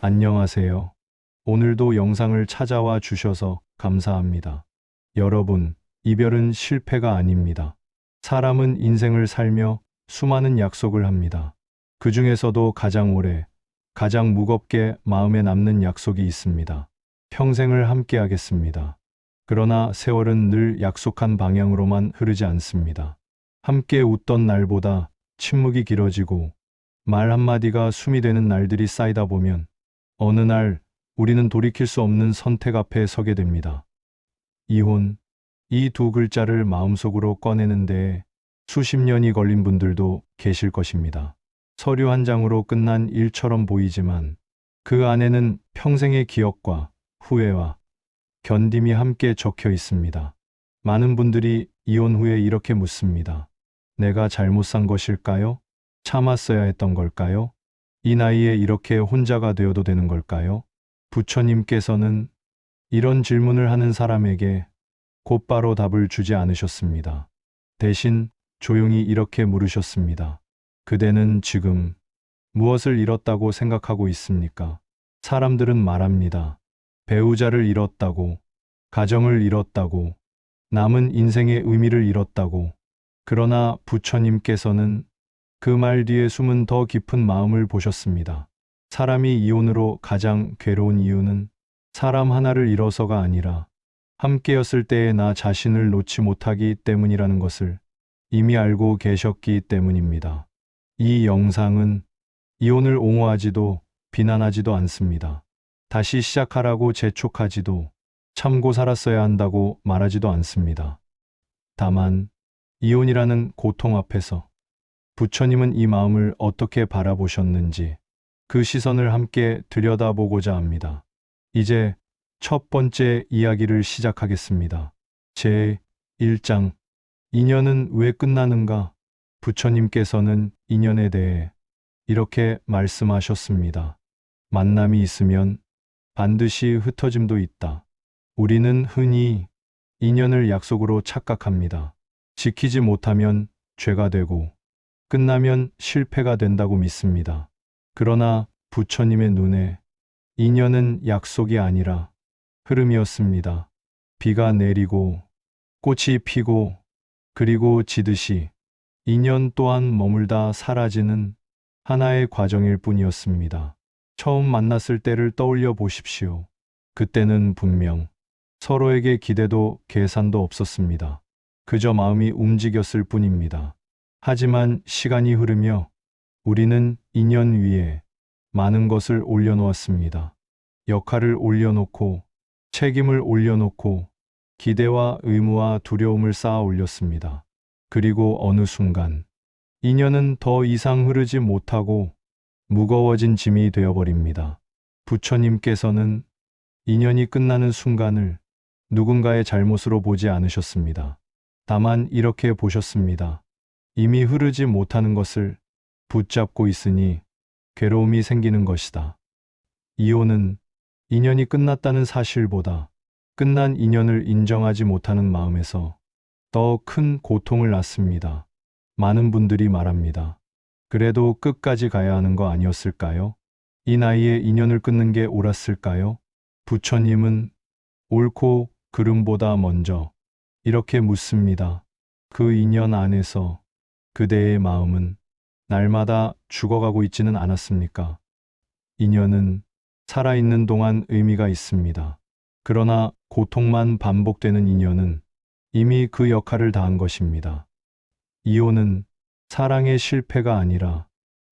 안녕하세요. 오늘도 영상을 찾아와 주셔서 감사합니다. 여러분, 이별은 실패가 아닙니다. 사람은 인생을 살며 수많은 약속을 합니다. 그 중에서도 가장 오래, 가장 무겁게 마음에 남는 약속이 있습니다. 평생을 함께하겠습니다. 그러나 세월은 늘 약속한 방향으로만 흐르지 않습니다. 함께 웃던 날보다 침묵이 길어지고 말 한마디가 숨이 되는 날들이 쌓이다 보면 어느 날 우리는 돌이킬 수 없는 선택 앞에 서게 됩니다. 이혼, 이 두 글자를 마음속으로 꺼내는 데에 수십 년이 걸린 분들도 계실 것입니다. 서류 한 장으로 끝난 일처럼 보이지만 그 안에는 평생의 기억과 후회와 견딤이 함께 적혀 있습니다. 많은 분들이 이혼 후에 이렇게 묻습니다. 내가 잘못 산 것일까요? 참았어야 했던 걸까요? 이 나이에 이렇게 혼자가 되어도 되는 걸까요? 부처님께서는 이런 질문을 하는 사람에게 곧바로 답을 주지 않으셨습니다. 대신 조용히 이렇게 물으셨습니다. 그대는 지금 무엇을 잃었다고 생각하고 있습니까? 사람들은 말합니다. 배우자를 잃었다고, 가정을 잃었다고, 남은 인생의 의미를 잃었다고. 그러나 부처님께서는 그 말 뒤에 숨은 더 깊은 마음을 보셨습니다. 사람이 이혼으로 가장 괴로운 이유는 사람 하나를 잃어서가 아니라 함께였을 때의 나 자신을 놓지 못하기 때문이라는 것을 이미 알고 계셨기 때문입니다. 이 영상은 이혼을 옹호하지도 비난하지도 않습니다. 다시 시작하라고 재촉하지도 참고 살았어야 한다고 말하지도 않습니다. 다만 이혼이라는 고통 앞에서 부처님은 이 마음을 어떻게 바라보셨는지 그 시선을 함께 들여다보고자 합니다. 이제 첫 번째 이야기를 시작하겠습니다. 제 1장 인연은 왜 끝나는가? 부처님께서는 인연에 대해 이렇게 말씀하셨습니다. 만남이 있으면 반드시 흩어짐도 있다. 우리는 흔히 인연을 약속으로 착각합니다. 지키지 못하면 죄가 되고 끝나면 실패가 된다고 믿습니다. 그러나 부처님의 눈에 인연은 약속이 아니라 흐름이었습니다. 비가 내리고 꽃이 피고 그리고 지듯이 인연 또한 머물다 사라지는 하나의 과정일 뿐이었습니다. 처음 만났을 때를 떠올려 보십시오. 그때는 분명 서로에게 기대도 계산도 없었습니다. 그저 마음이 움직였을 뿐입니다. 하지만 시간이 흐르며 우리는 인연 위에 많은 것을 올려놓았습니다. 역할을 올려놓고 책임을 올려놓고 기대와 의무와 두려움을 쌓아 올렸습니다. 그리고 어느 순간 인연은 더 이상 흐르지 못하고 무거워진 짐이 되어버립니다. 부처님께서는 인연이 끝나는 순간을 누군가의 잘못으로 보지 않으셨습니다. 다만 이렇게 보셨습니다. 이미 흐르지 못하는 것을 붙잡고 있으니 괴로움이 생기는 것이다. 이혼은 인연이 끝났다는 사실보다 끝난 인연을 인정하지 못하는 마음에서 더 큰 고통을 낳습니다. 많은 분들이 말합니다. 그래도 끝까지 가야 하는 거 아니었을까요? 이 나이에 인연을 끊는 게 옳았을까요? 부처님은 옳고 그름보다 먼저 이렇게 묻습니다. 그 인연 안에서 그대의 마음은 날마다 죽어가고 있지는 않았습니까? 인연은 살아있는 동안 의미가 있습니다. 그러나 고통만 반복되는 인연은 이미 그 역할을 다한 것입니다. 이혼은 사랑의 실패가 아니라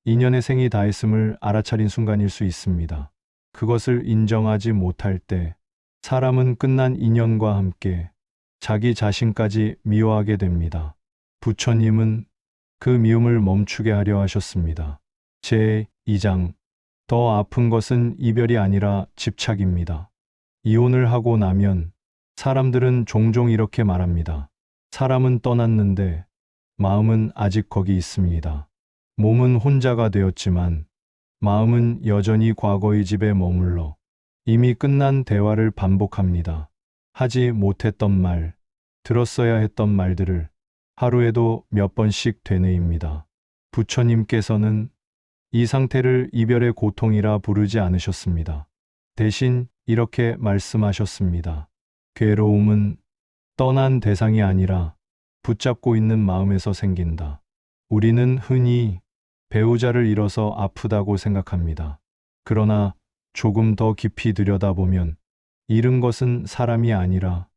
인연의 생이 다했음을 알아차린 순간일 수 있습니다. 그것을 인정하지 못할 때 사람은 끝난 인연과 함께 자기 자신까지 미워하게 됩니다. 부처님은 그 미움을 멈추게 하려 하셨습니다. 제 2장 더 아픈 것은 이별이 아니라 집착입니다. 이혼을 하고 나면 사람들은 종종 이렇게 말합니다. 사람은 떠났는데 마음은 아직 거기 있습니다. 몸은 혼자가 되었지만 마음은 여전히 과거의 집에 머물러 이미 끝난 대화를 반복합니다. 하지 못했던 말, 들었어야 했던 말들을 하루에도 몇 번씩 되뇌입니다. 부처님께서는 이 상태를 이별의 고통이라 부르지 않으셨습니다. 대신 이렇게 말씀하셨습니다. 괴로움은 떠난 대상이 아니라 붙잡고 있는 마음에서 생긴다. 우리는 흔히 배우자를 잃어서 아프다고 생각합니다. 그러나 조금 더 깊이 들여다보면 잃은 것은 사람이 아니라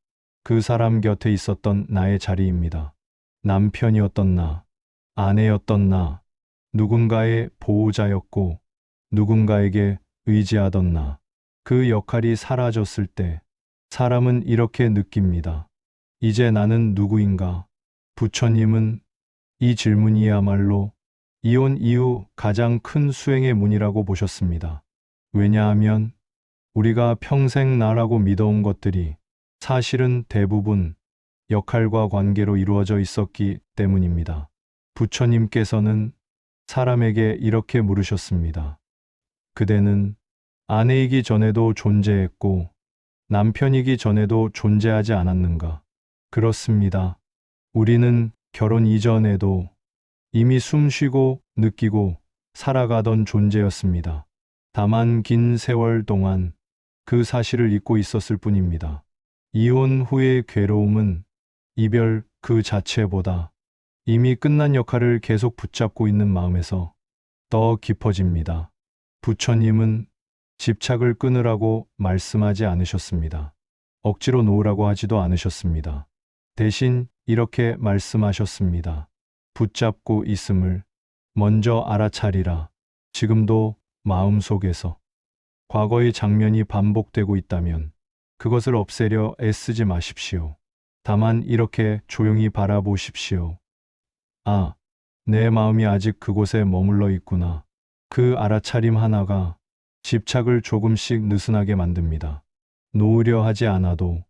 그 사람 곁에 있었던 나의 자리입니다. 남편이었던 나, 아내였던 나, 누군가의 보호자였고 누군가에게 의지하던 나. 그 역할이 사라졌을 때 사람은 이렇게 느낍니다. 이제 나는 누구인가? 부처님은 이 질문이야말로 이혼 이후 가장 큰 수행의 문이라고 보셨습니다. 왜냐하면 우리가 평생 나라고 믿어온 것들이 사실은 대부분 역할과 관계로 이루어져 있었기 때문입니다. 부처님께서는 사람에게 이렇게 물으셨습니다. 그대는 아내이기 전에도 존재했고 남편이기 전에도 존재하지 않았는가? 그렇습니다. 우리는 결혼 이전에도 이미 숨쉬고 느끼고 살아가던 존재였습니다. 다만 긴 세월 동안 그 사실을 잊고 있었을 뿐입니다. 이혼 후의 괴로움은 이별 그 자체보다 이미 끝난 역할을 계속 붙잡고 있는 마음에서 더 깊어집니다. 부처님은 집착을 끊으라고 말씀하지 않으셨습니다. 억지로 놓으라고 하지도 않으셨습니다. 대신 이렇게 말씀하셨습니다. 붙잡고 있음을 먼저 알아차리라. 지금도 마음속에서 과거의 장면이 반복되고 있다면 그것을 없애려 애쓰지 마십시오. 다만 이렇게 조용히 바라보십시오. 아, 내 마음이 아직 그곳에 머물러 있구나. 그 알아차림 하나가 집착을 조금씩 느슨하게 만듭니다. 놓으려 하지 않아도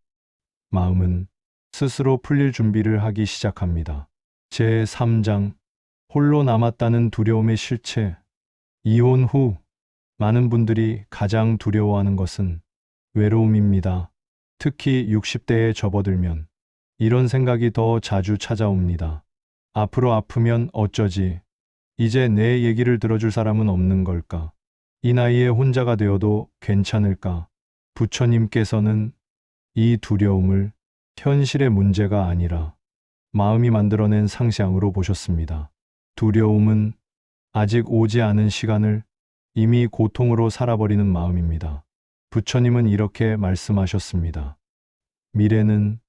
마음은 스스로 풀릴 준비를 하기 시작합니다. 제3장 홀로 남았다는 두려움의 실체. 이혼 후 많은 분들이 가장 두려워하는 것은 외로움입니다. 특히 60대에 접어들면 이런 생각이 더 자주 찾아옵니다. 앞으로 아프면 어쩌지? 이제 내 얘기를 들어줄 사람은 없는 걸까? 이 나이에 혼자가 되어도 괜찮을까? 부처님께서는 이 두려움을 현실의 문제가 아니라 마음이 만들어낸 상상으로 보셨습니다. 두려움은 아직 오지 않은 시간을 이미 고통으로 살아버리는 마음입니다. 부처님은 이렇게 말씀하셨습니다. 미래는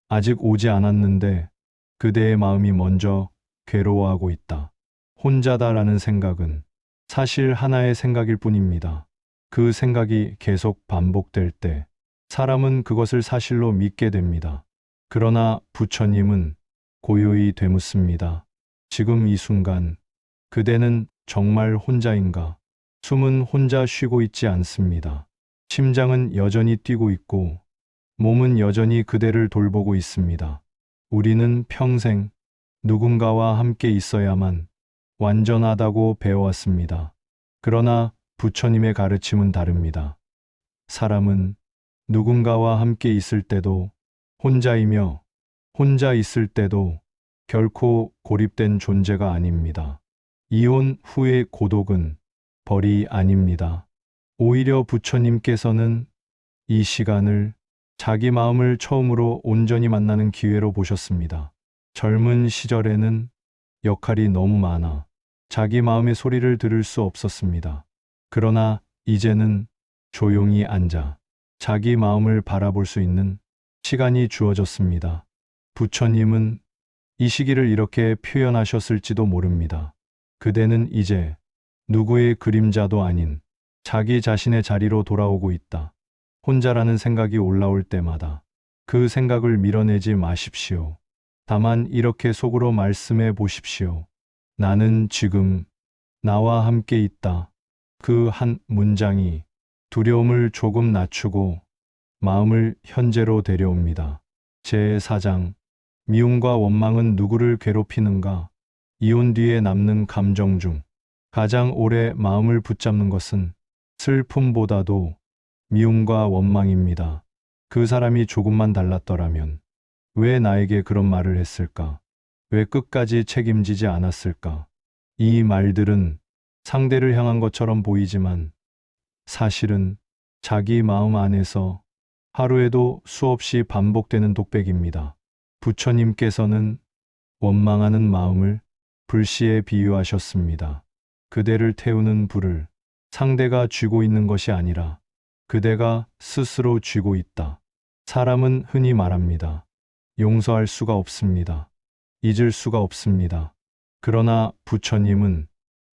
아직 오지 않았는데 그대의 마음이 먼저 괴로워하고 있다. 혼자다라는 생각은 사실 하나의 생각일 뿐입니다. 그 생각이 계속 반복될 때 사람은 그것을 사실로 믿게 됩니다. 그러나 부처님은 고요히 되묻습니다. 지금 이 순간 그대는 정말 혼자인가? 숨은 혼자 쉬고 있지 않습니다. 심장은 여전히 뛰고 있고 몸은 여전히 그대를 돌보고 있습니다. 우리는 평생 누군가와 함께 있어야만 완전하다고 배워왔습니다. 그러나 부처님의 가르침은 다릅니다. 사람은 누군가와 함께 있을 때도 혼자이며 혼자 있을 때도 결코 고립된 존재가 아닙니다. 이혼 후의 고독은 벌이 아닙니다. 오히려 부처님께서는 이 시간을 자기 마음을 처음으로 온전히 만나는 기회로 보셨습니다. 젊은 시절에는 역할이 너무 많아 자기 마음의 소리를 들을 수 없었습니다. 그러나 이제는 조용히 앉아 자기 마음을 바라볼 수 있는 시간이 주어졌습니다. 부처님은 이 시기를 이렇게 표현하셨을지도 모릅니다. 그대는 이제 누구의 그림자도 아닌 자기 자신의 자리로 돌아오고 있다. 혼자라는 생각이 올라올 때마다 그 생각을 밀어내지 마십시오. 다만 이렇게 속으로 말씀해 보십시오. 나는 지금 나와 함께 있다. 그 한 문장이 두려움을 조금 낮추고 마음을 현재로 데려옵니다. 제4장 미움과 원망은 누구를 괴롭히는가? 이혼 뒤에 남는 감정 중 가장 오래 마음을 붙잡는 것은 슬픔보다도 미움과 원망입니다. 그 사람이 조금만 달랐더라면 왜 나에게 그런 말을 했을까? 왜 끝까지 책임지지 않았을까? 이 말들은 상대를 향한 것처럼 보이지만 사실은 자기 마음 안에서 하루에도 수없이 반복되는 독백입니다. 부처님께서는 원망하는 마음을 불씨에 비유하셨습니다. 그대를 태우는 불을 상대가 쥐고 있는 것이 아니라 그대가 스스로 쥐고 있다. 사람은 흔히 말합니다. 용서할 수가 없습니다. 잊을 수가 없습니다. 그러나 부처님은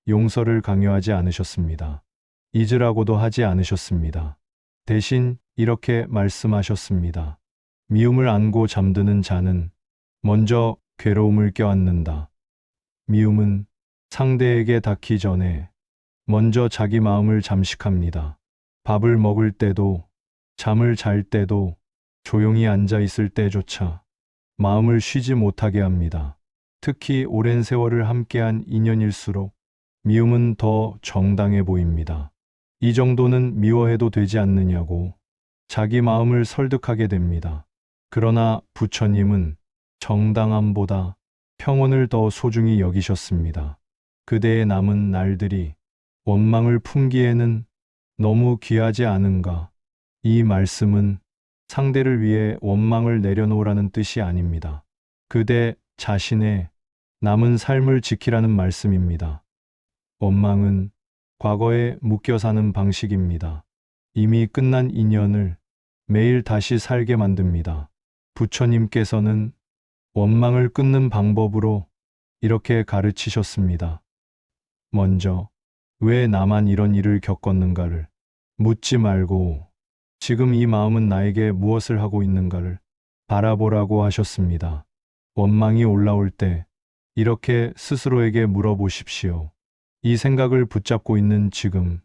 용서를 강요하지 않으셨습니다. 잊으라고도 하지 않으셨습니다. 대신 이렇게 말씀하셨습니다. 미움을 안고 잠드는 자는 먼저 괴로움을 껴안는다. 미움은 상대에게 닿기 전에 먼저 자기 마음을 잠식합니다. 밥을 먹을 때도, 잠을 잘 때도, 조용히 앉아 있을 때조차 마음을 쉬지 못하게 합니다. 특히 오랜 세월을 함께한 인연일수록 미움은 더 정당해 보입니다. 이 정도는 미워해도 되지 않느냐고 자기 마음을 설득하게 됩니다. 그러나 부처님은 정당함보다 평온을 더 소중히 여기셨습니다. 그대의 남은 날들이 원망을 품기에는 너무 귀하지 않은가? 이 말씀은 상대를 위해 원망을 내려놓으라는 뜻이 아닙니다. 그대 자신의 남은 삶을 지키라는 말씀입니다. 원망은 과거에 묶여 사는 방식입니다. 이미 끝난 인연을 매일 다시 살게 만듭니다. 부처님께서는 원망을 끊는 방법으로 이렇게 가르치셨습니다. 먼저, 왜 나만 이런 일을 겪었는가를 묻지 말고 지금 이 마음은 나에게 무엇을 하고 있는가를 바라보라고 하셨습니다. 원망이 올라올 때 이렇게 스스로에게 물어보십시오. 이 생각을 붙잡고 있는 지금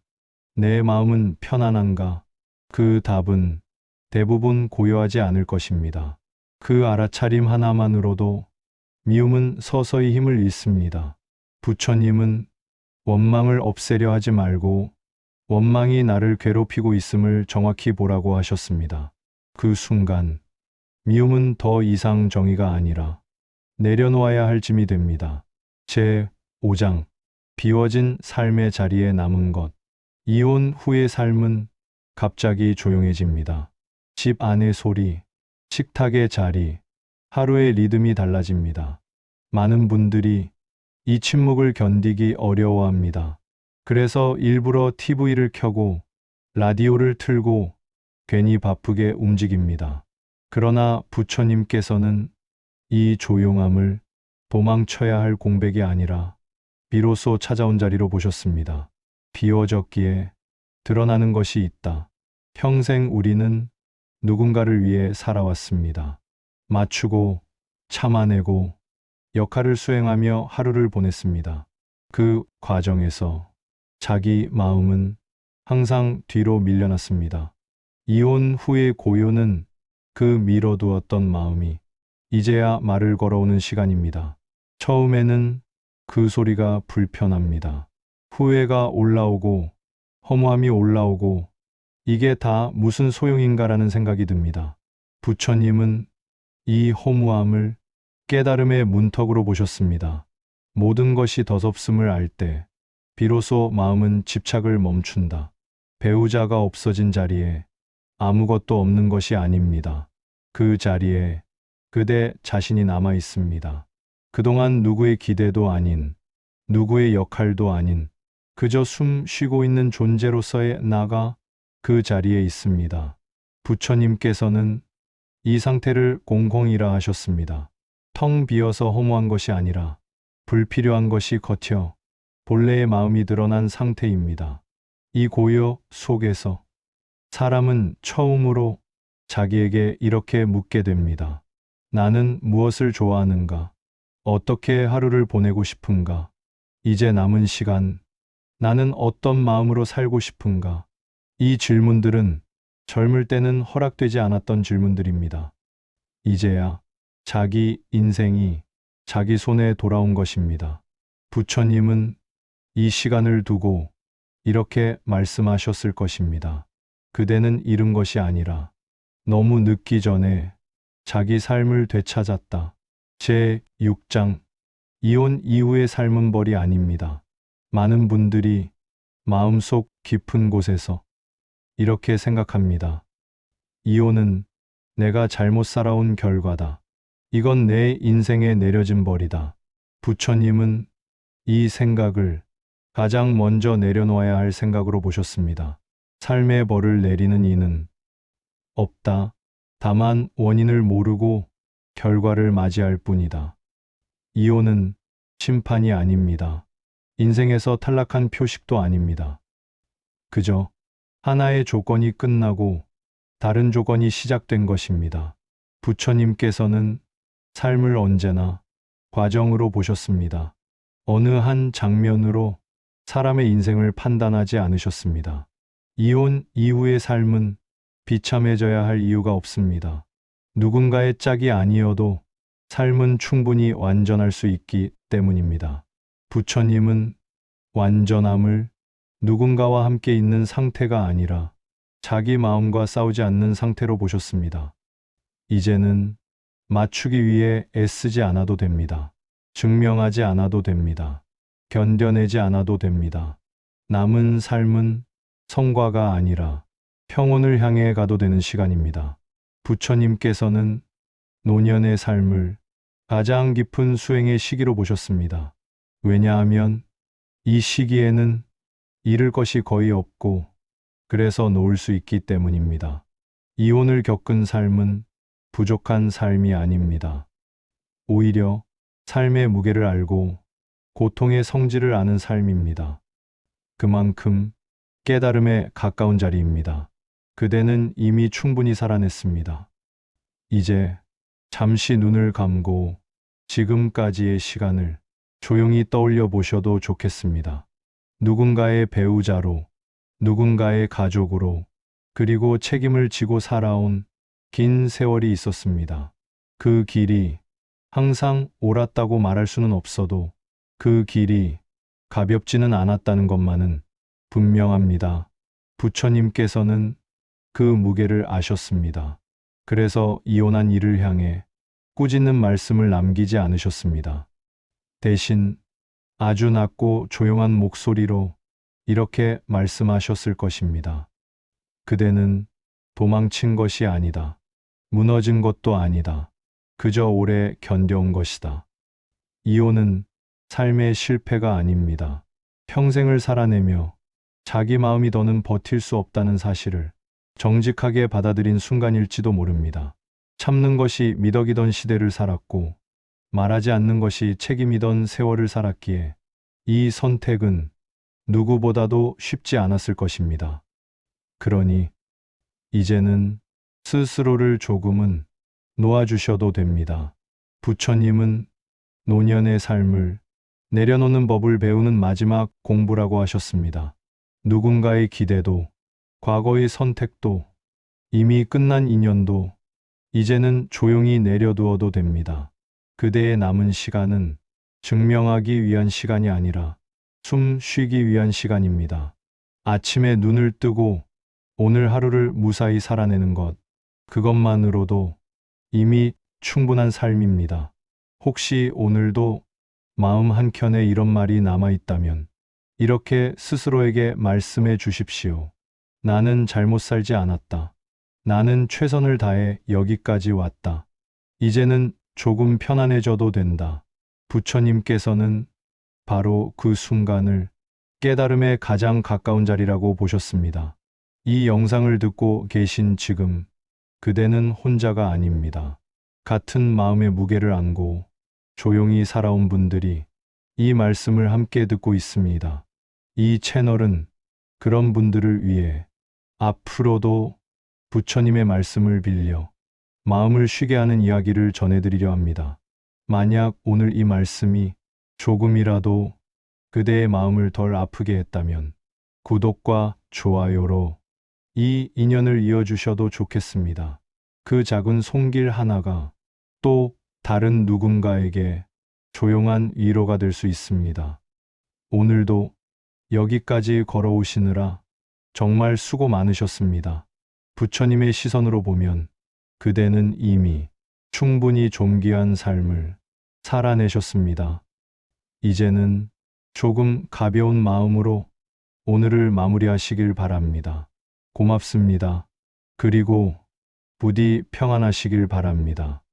내 마음은 편안한가? 그 답은 대부분 고요하지 않을 것입니다. 그 알아차림 하나만으로도 미움은 서서히 힘을 잃습니다. 부처님은 원망을 없애려 하지 말고 원망이 나를 괴롭히고 있음을 정확히 보라고 하셨습니다. 그 순간 미움은 더 이상 정의가 아니라 내려놓아야 할 짐이 됩니다. 제 5장 비워진 삶의 자리에 남은 것. 이혼 후의 삶은 갑자기 조용해집니다. 집 안의 소리, 식탁의 자리, 하루의 리듬이 달라집니다. 많은 분들이 이 침묵을 견디기 어려워합니다. 그래서 일부러 TV를 켜고 라디오를 틀고 괜히 바쁘게 움직입니다. 그러나 부처님께서는 이 조용함을 도망쳐야 할 공백이 아니라 비로소 찾아온 자리로 보셨습니다. 비워졌기에 드러나는 것이 있다. 평생 우리는 누군가를 위해 살아왔습니다. 맞추고, 참아내고, 역할을 수행하며 하루를 보냈습니다. 그 과정에서 자기 마음은 항상 뒤로 밀려났습니다. 이혼 후의 고요는 그 미뤄두었던 마음이 이제야 말을 걸어오는 시간입니다. 처음에는 그 소리가 불편합니다. 후회가 올라오고 허무함이 올라오고 이게 다 무슨 소용인가라는 생각이 듭니다. 부처님은 이 허무함을 깨달음의 문턱으로 보셨습니다. 모든 것이 덧없음을 알 때 비로소 마음은 집착을 멈춘다. 배우자가 없어진 자리에 아무것도 없는 것이 아닙니다. 그 자리에 그대 자신이 남아 있습니다. 그동안 누구의 기대도 아닌, 누구의 역할도 아닌, 그저 숨 쉬고 있는 존재로서의 나가 그 자리에 있습니다. 부처님께서는 이 상태를 공공이라 하셨습니다. 텅 비어서 허무한 것이 아니라 불필요한 것이 겉여 본래의 마음이 드러난 상태입니다. 이 고요 속에서 사람은 처음으로 자기에게 이렇게 묻게 됩니다. 나는 무엇을 좋아하는가? 어떻게 하루를 보내고 싶은가? 이제 남은 시간, 나는 어떤 마음으로 살고 싶은가? 이 질문들은 젊을 때는 허락되지 않았던 질문들입니다. 이제야 자기 인생이 자기 손에 돌아온 것입니다. 부처님은 이 시간을 두고 이렇게 말씀하셨을 것입니다. 그대는 잃은 것이 아니라 너무 늦기 전에 자기 삶을 되찾았다. 제 6장 이혼 이후의 삶은 벌이 아닙니다. 많은 분들이 마음속 깊은 곳에서 이렇게 생각합니다. 이혼은 내가 잘못 살아온 결과다. 이건 내 인생에 내려진 벌이다. 부처님은 이 생각을 가장 먼저 내려놓아야 할 생각으로 보셨습니다. 삶의 벌을 내리는 이는 없다. 다만 원인을 모르고 결과를 맞이할 뿐이다. 이혼은 심판이 아닙니다. 인생에서 탈락한 표식도 아닙니다. 그저 하나의 조건이 끝나고 다른 조건이 시작된 것입니다. 부처님께서는 삶을 언제나 과정으로 보셨습니다. 어느 한 장면으로 사람의 인생을 판단하지 않으셨습니다. 이혼 이후의 삶은 비참해져야 할 이유가 없습니다. 누군가의 짝이 아니어도 삶은 충분히 완전할 수 있기 때문입니다. 부처님은 완전함을 누군가와 함께 있는 상태가 아니라 자기 마음과 싸우지 않는 상태로 보셨습니다. 이제는 맞추기 위해 애쓰지 않아도 됩니다. 증명하지 않아도 됩니다. 견뎌내지 않아도 됩니다. 남은 삶은 성과가 아니라 평온을 향해 가도 되는 시간입니다. 부처님께서는 노년의 삶을 가장 깊은 수행의 시기로 보셨습니다. 왜냐하면 이 시기에는 잃을 것이 거의 없고 그래서 놓을 수 있기 때문입니다. 이혼을 겪은 삶은 부족한 삶이 아닙니다. 오히려 삶의 무게를 알고 고통의 성질을 아는 삶입니다. 그만큼 깨달음에 가까운 자리입니다. 그대는 이미 충분히 살아냈습니다. 이제 잠시 눈을 감고 지금까지의 시간을 조용히 떠올려 보셔도 좋겠습니다. 누군가의 배우자로, 누군가의 가족으로, 그리고 책임을 지고 살아온 긴 세월이 있었습니다. 그 길이 항상 옳았다고 말할 수는 없어도 그 길이 가볍지는 않았다는 것만은 분명합니다. 부처님께서는 그 무게를 아셨습니다. 그래서 이혼한 이를 향해 꾸짖는 말씀을 남기지 않으셨습니다. 대신 아주 낮고 조용한 목소리로 이렇게 말씀하셨을 것입니다. 그대는 도망친 것이 아니다. 무너진 것도 아니다. 그저 오래 견뎌온 것이다. 이혼은 삶의 실패가 아닙니다. 평생을 살아내며 자기 마음이 더는 버틸 수 없다는 사실을 정직하게 받아들인 순간일지도 모릅니다. 참는 것이 미덕이던 시대를 살았고 말하지 않는 것이 책임이던 세월을 살았기에 이 선택은 누구보다도 쉽지 않았을 것입니다. 그러니 이제는 스스로를 조금은 놓아주셔도 됩니다. 부처님은 노년의 삶을 내려놓는 법을 배우는 마지막 공부라고 하셨습니다. 누군가의 기대도, 과거의 선택도, 이미 끝난 인연도 이제는 조용히 내려두어도 됩니다. 그대의 남은 시간은 증명하기 위한 시간이 아니라 숨 쉬기 위한 시간입니다. 아침에 눈을 뜨고 오늘 하루를 무사히 살아내는 것, 그것만으로도 이미 충분한 삶입니다. 혹시 오늘도 마음 한켠에 이런 말이 남아있다면 이렇게 스스로에게 말씀해 주십시오. 나는 잘못 살지 않았다. 나는 최선을 다해 여기까지 왔다. 이제는 조금 편안해져도 된다. 부처님께서는 바로 그 순간을 깨달음에 가장 가까운 자리라고 보셨습니다. 이 영상을 듣고 계신 지금 그대는 혼자가 아닙니다. 같은 마음의 무게를 안고 조용히 살아온 분들이 이 말씀을 함께 듣고 있습니다. 이 채널은 그런 분들을 위해 앞으로도 부처님의 말씀을 빌려 마음을 쉬게 하는 이야기를 전해드리려 합니다. 만약 오늘 이 말씀이 조금이라도 그대의 마음을 덜 아프게 했다면 구독과 좋아요로 이 인연을 이어주셔도 좋겠습니다. 그 작은 손길 하나가 또 다른 누군가에게 조용한 위로가 될 수 있습니다. 오늘도 여기까지 걸어오시느라 정말 수고 많으셨습니다. 부처님의 시선으로 보면 그대는 이미 충분히 존귀한 삶을 살아내셨습니다. 이제는 조금 가벼운 마음으로 오늘을 마무리하시길 바랍니다. 고맙습니다. 그리고 부디 평안하시길 바랍니다.